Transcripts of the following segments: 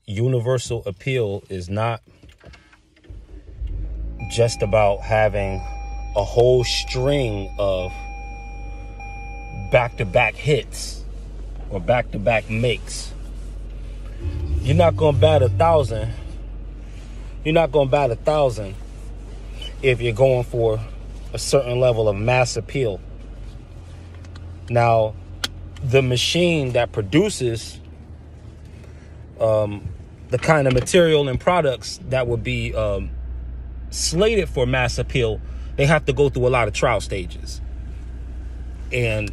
universal appeal is not just about having a whole string of back-to-back hits or back-to-back makes. You're not going to bat 1,000. You're not going to bat 1,000 if you're going for a certain level of mass appeal. Now, the machine that produces the kind of material and products that would be slated for mass appeal, they have to go through a lot of trial stages. And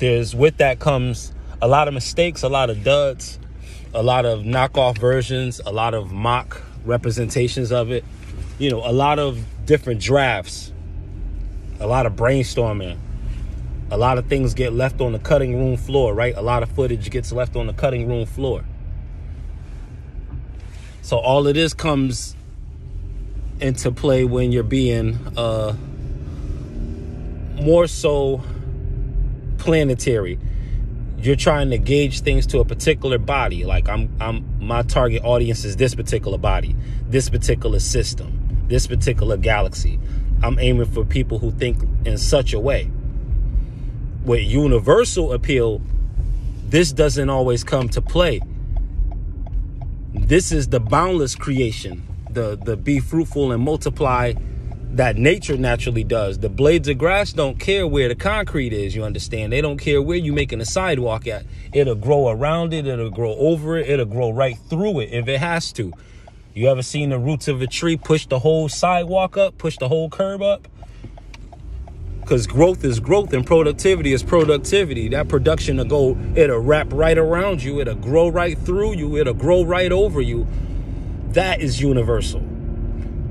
with that comes a lot of mistakes, a lot of duds, a lot of knockoff versions, a lot of mock representations of it, a lot of different drafts, a lot of brainstorming, a lot of things get left on the cutting room floor, right? A lot of footage gets left on the cutting room floor. So all of this comes into play when you're being more so planetary. You're trying to gauge things to a particular body. Like my target audience is this particular body, this particular system, this particular galaxy. I'm aiming for people who think in such a way. With universal appeal, this doesn't always come to play. This is the boundless creation, the be fruitful and multiply that nature naturally does. The blades of grass don't care where the concrete is, you understand? They don't care where you're making a sidewalk at. It'll grow around it, it'll grow over it, it'll grow right through it if it has to. You ever seen the roots of a tree push the whole sidewalk up, push the whole curb up? Because growth is growth and productivity is productivity. That production it'll wrap right around you. It'll grow right through you. It'll grow right over you. That is universal.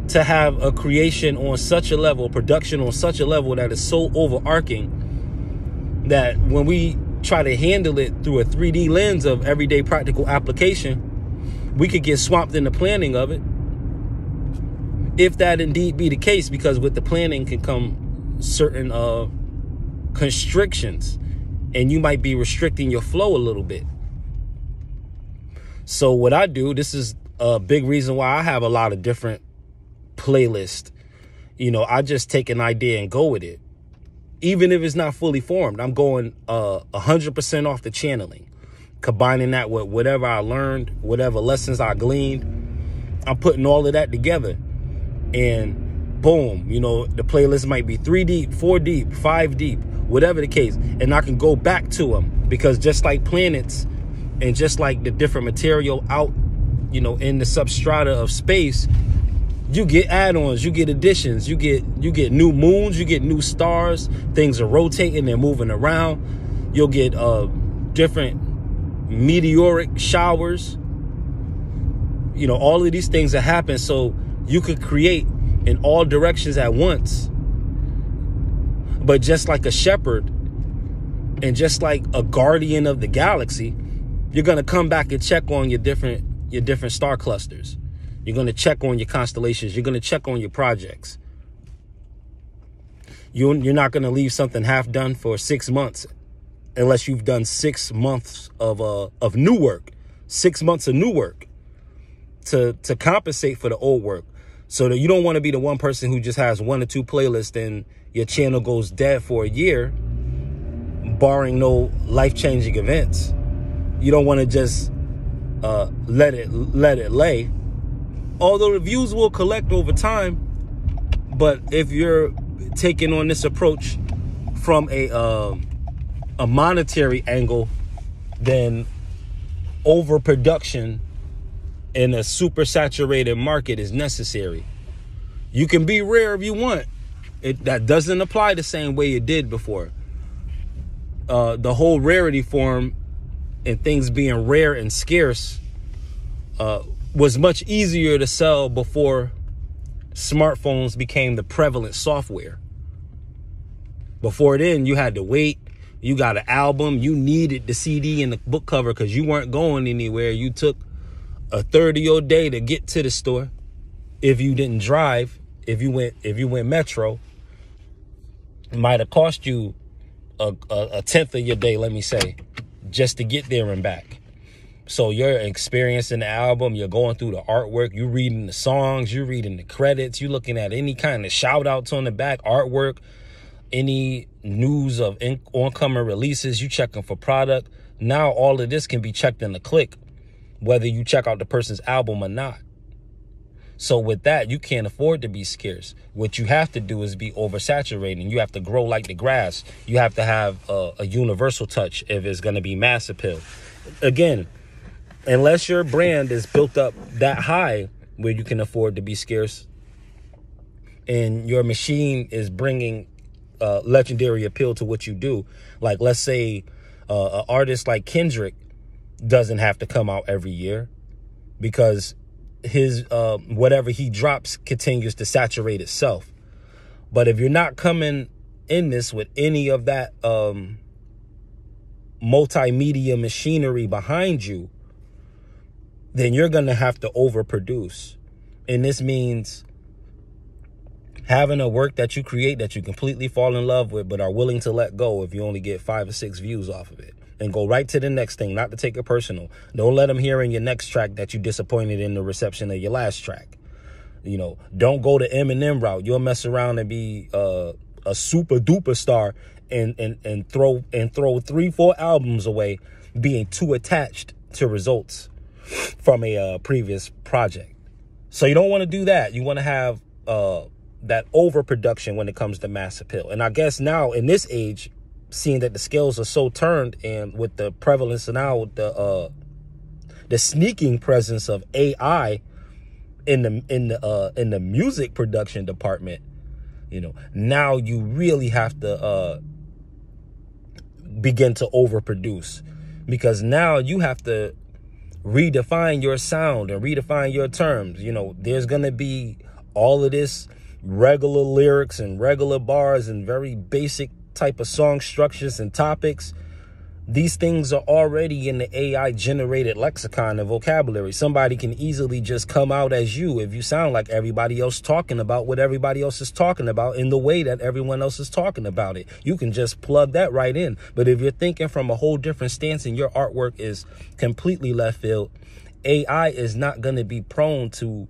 To have a creation on such a level, production on such a level that is so overarching that when we try to handle it through a 3D lens of everyday practical application, we could get swamped in the planning of it. If that indeed be the case, because with the planning can come certain constrictions, and you might be restricting your flow a little bit. So what I do, this is a big reason why I have a lot of different playlists. I just take an idea and go with it. Even if it's not fully formed, I'm going 100% off the channeling, combining that with whatever I learned, whatever lessons I gleaned. I'm putting all of that together, and boom, the playlist might be 3 deep, 4 deep, 5 deep, whatever the case. And I can go back to them, because just like planets and just like the different material out, in the substrata of space, you get add-ons, you get additions, you get new moons, you get new stars. Things are rotating, they're moving around. You'll get different meteoric showers. All of these things that happen, so you could create in all directions at once. But just like a shepherd and just like a guardian of the galaxy, you're going to come back and check on your different star clusters. You're going to check on your constellations. You're going to check on your projects. You're not going to leave something half done for 6 months unless you've done 6 months of new work, 6 months of new work to compensate for the old work. So that you don't want to be the one person who just has 1 or 2 playlists and your channel goes dead for a year, barring no life-changing events. You don't want to just let it lay. Although the views will collect over time, but if you're taking on this approach from a monetary angle, then overproduction in a super saturated market is necessary. You can be rare if you want. That doesn't apply the same way it did before. The whole rarity form and things being rare and scarce was much easier to sell before smartphones became the prevalent software. Before then, you had to wait. You got an album. You needed the CD and the book cover because you weren't going anywhere. You took a third of your day to get to the store. If you didn't drive, if you went metro, it might have cost you a tenth of your day, let me say, just to get there and back. So you're experiencing the album, you're going through the artwork, you're reading the songs, you're reading the credits, you're looking at any kind of shout outs on the back, artwork, any news of oncoming releases, you checking for product. Now all of this can be checked in a click, whether you check out the person's album or not. So with that, you can't afford to be scarce. What you have to do is be oversaturating. You have to grow like the grass. You have to have a universal touch if it's going to be mass appeal. Again, unless your brand is built up that high where you can afford to be scarce and your machine is bringing legendary appeal to what you do. Like, let's say an artist like Kendrick doesn't have to come out every year because his whatever he drops continues to saturate itself. But if you're not coming in this with any of that multimedia machinery behind you, then you're going to have to overproduce. And this means having a work that you create that you completely fall in love with but are willing to let go if you only get 5 or 6 views off of it. And go right to the next thing, not to take it personal. Don't let them hear in your next track that you disappointed in the reception of your last track. You know, don't go the Eminem route. You'll mess around and be a super duper star and throw 3-4 albums away being too attached to results from a previous project. So you don't want to do that. You want to have that overproduction when it comes to mass appeal. And I guess now in this age, seeing that the scales are so turned, and with the prevalence now, with the sneaking presence of AI in the music production department, you know, now you really have to begin to overproduce, because now you have to redefine your sound and redefine your terms. You know, there's gonna be all of this regular lyrics and regular bars and very basic type of song structures and topics. These things are already in the AI generated lexicon and vocabulary. Somebody can easily just come out as you if you sound like everybody else talking about what everybody else is talking about in the way that everyone else is talking about it. You can just plug that right in. But if you're thinking from a whole different stance and your artwork is completely left field, AI is not going to be prone to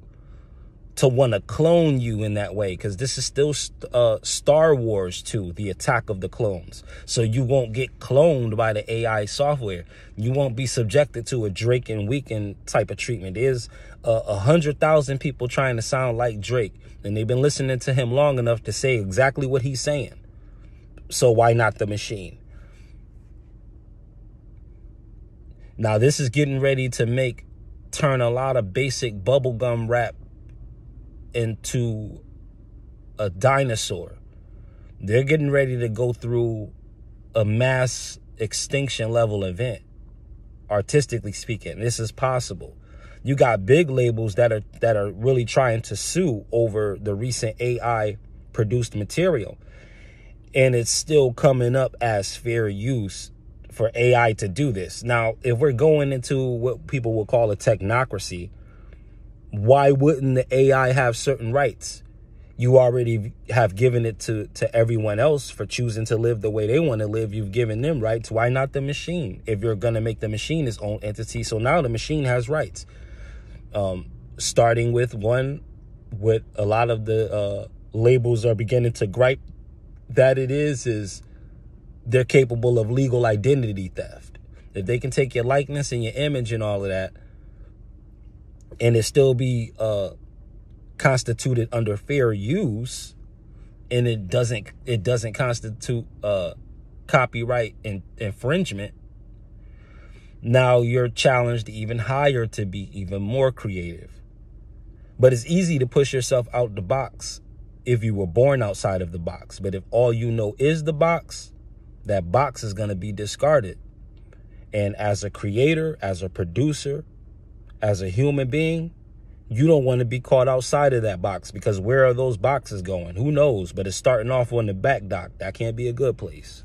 want to clone you in that way, because this is still Star Wars 2, the attack of the clones. So you won't get cloned by the AI software. You won't be subjected to a Drake and Weeknd type of treatment. There's 100,000 people trying to sound like Drake, and they've been listening to him long enough to say exactly what he's saying. So why not the machine? Now this is getting ready to turn a lot of basic bubblegum rap into a dinosaur. They're getting ready to go through a mass extinction level event, artistically speaking. This is possible. You got big labels that are really trying to sue over the recent AI produced material, and it's still coming up as fair use for AI to do this. Now, if we're going into what people will call a technocracy, why wouldn't the AI have certain rights? You already have given it to everyone else for choosing to live the way they want to live. You've given them rights. Why not the machine? If you're going to make the machine its own entity. So now the machine has rights. Starting with what a lot of the labels are beginning to gripe that it is they're capable of legal identity theft. If they can take your likeness and your image and all of that, and it still be constituted under fair use, and it doesn't constitute copyright infringement, now you're challenged even higher to be even more creative. But it's easy to push yourself out the box if you were born outside of the box. But if all you know is the box, that box is going to be discarded. And as a creator, as a producer, as a human being, you don't want to be caught outside of that box, because where are those boxes going? Who knows? But it's starting off on the back dock. That can't be a good place.